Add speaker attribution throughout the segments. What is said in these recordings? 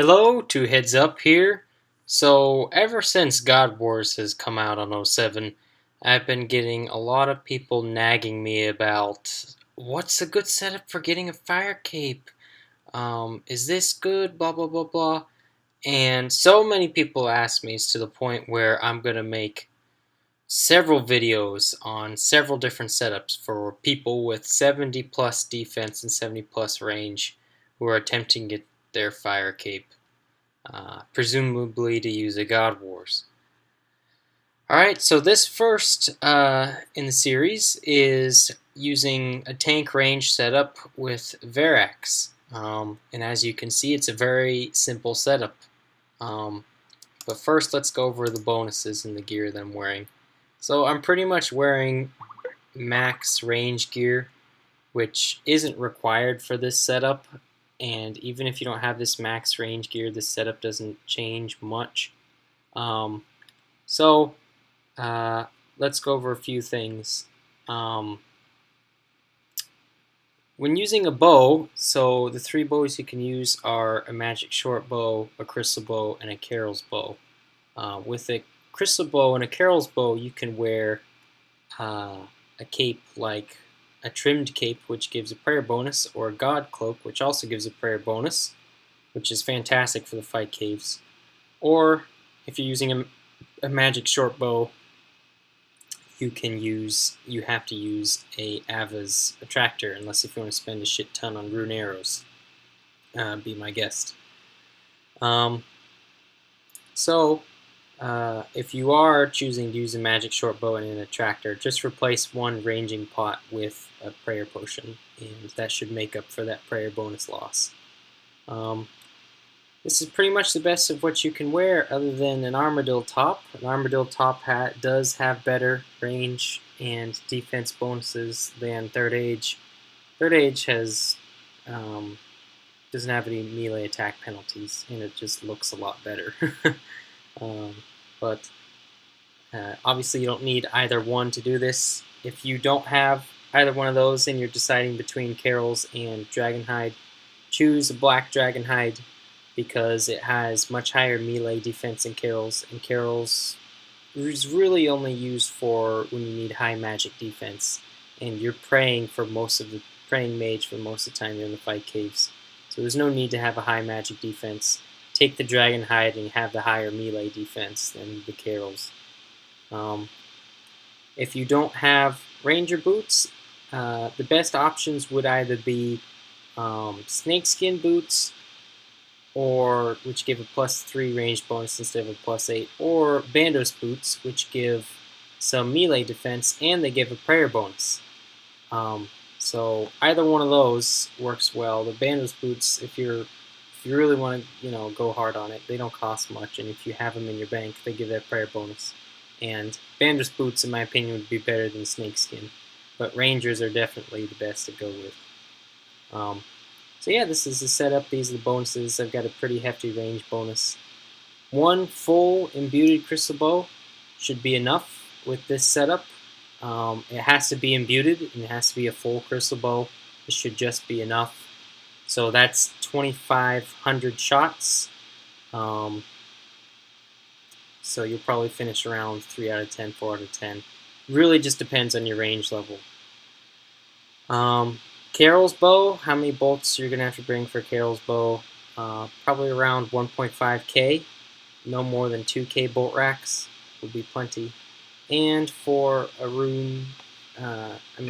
Speaker 1: Hello, two heads up here. So, ever since God Wars has come out on '07, I've been getting a lot of people nagging me about what's a good setup for getting a fire cape? Is this good? Blah, blah, blah, blah. And so many people ask me, it's to the point where I'm going to make several videos on several different setups for people with 70 plus defense and 70 plus range who are attempting to get their fire cape, presumably to use a God Wars. Alright, so this first in the series is using a tank range setup with Veracs. And as you can see, it's a very simple setup. But first, let's go over the bonuses and the gear that I'm wearing. So I'm pretty much wearing max range gear, which isn't required for this setup. And even if you don't have this max range gear, this setup doesn't change much. So let's go over a few things. When using a bow, so the three bows you can use are a magic short bow, a crystal bow, and a Carol's bow. With a crystal bow and a Carol's bow, you can wear a cape like a trimmed cape, which gives a prayer bonus, or a god cloak, which also gives a prayer bonus, which is fantastic for the fight caves. Or if you're using a magic short bow, you have to use a Ava's attractor, unless if you want to spend a shit ton on rune arrows. Be my guest. If you are choosing to use a magic short bow and an attractor, just replace one ranging pot with a prayer potion, and that should make up for that prayer bonus loss. This is pretty much the best of what you can wear, other than an armadillo top. An armadillo top hat does have better range and defense bonuses than Third Age. Third Age doesn't have any melee attack penalties, and it just looks a lot better. But obviously you don't need either one to do this. If you don't have either one of those and you're deciding between Carol's and Dragonhide, choose a black Dragonhide because it has much higher melee defense than Carol's, and Carol's is really only used for when you need high magic defense and you're praying mage for most of the time you're in the fight caves. So there's no need to have a high magic defense. Take the Dragonhide and have the higher melee defense than the Carol's. If you don't have Ranger boots, the best options would either be snakeskin boots, which give a +3 range bonus instead of a +8, or Bandos boots, which give some melee defense and they give a prayer bonus. So either one of those works well. The Bandos boots, if you really want to, go hard on it, they don't cost much, and if you have them in your bank, they give that prayer bonus. And Bandos boots, in my opinion, would be better than snakeskin, but Rangers are definitely the best to go with. So yeah, this is the setup. These are the bonuses. I've got a pretty hefty range bonus. One full imbued crystal bow should be enough with this setup. It has to be imbued, and it has to be a full crystal bow. It should just be enough. So that's 2,500 shots. So you'll probably finish around 3 out of 10, 4 out of 10. Really just depends on your range level. Carol's bow, how many bolts you're going to have to bring for Carol's bow? Probably around 1.5k. No more than 2k bolt racks would be plenty. And for a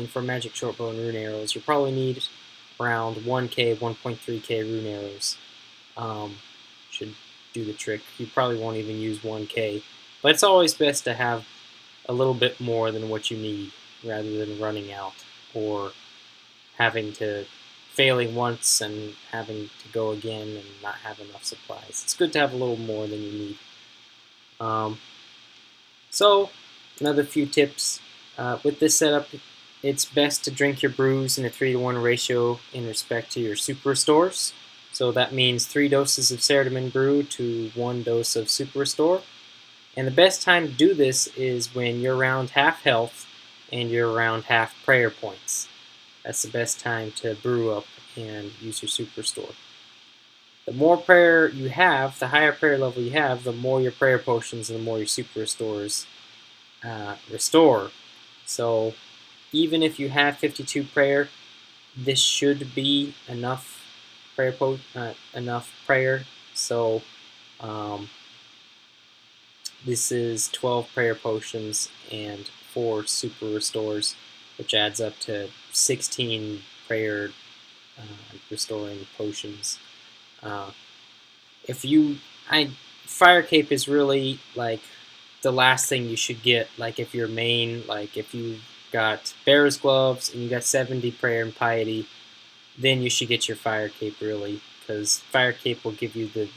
Speaker 1: for magic short bow and rune arrows, you'll probably need around 1k, 1.3k rune arrows. Should do the trick. You probably won't even use 1k, but it's always best to have a little bit more than what you need rather than running out or failing once and having to go again and not have enough supplies. It's good to have a little more than you need. So another few tips. With this setup, it's best to drink your brews in a 3-to-1 ratio in respect to your super restores. So that means 3 doses of Ceramin brew to 1 dose of super restore. And the best time to do this is when you're around half health and you're around half prayer points. That's the best time to brew up and use your super restore. The more prayer you have, the higher prayer level you have, the more your prayer potions and the more your super restores restore. So even if you have 52 prayer, this should be enough enough prayer. So this is 12 prayer potions and 4 super restores, which adds up to 16 prayer restoring potions. If you, Fire Cape is really like the last thing you should get. Like if you're main, like if you got Bear's Gloves and you got 70 prayer and piety, then you should get your Fire Cape really, because Fire Cape will give you the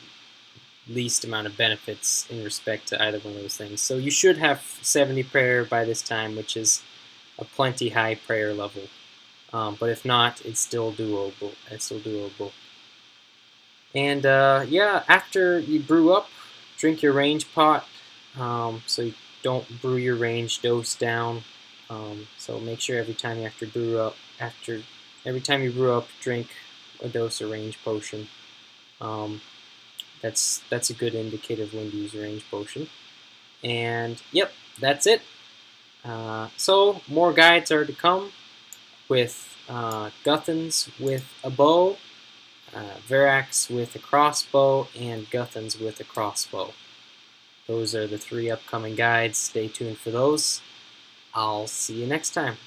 Speaker 1: least amount of benefits in respect to either one of those things. So you should have 70 prayer by this time, which is a plenty high prayer level. But if not, it's still doable. And yeah, after you brew up, drink your range pot, so you don't brew your range dose down. So make sure every time you have to brew up, every time you brew up, drink a dose of range potion. That's a good indicator of when to use a range potion. And yep, that's it. So more guides are to come with Guthans with a bow, Veracs with a crossbow, and Guthans with a crossbow. Those are the 3 upcoming guides. Stay tuned for those. I'll see you next time.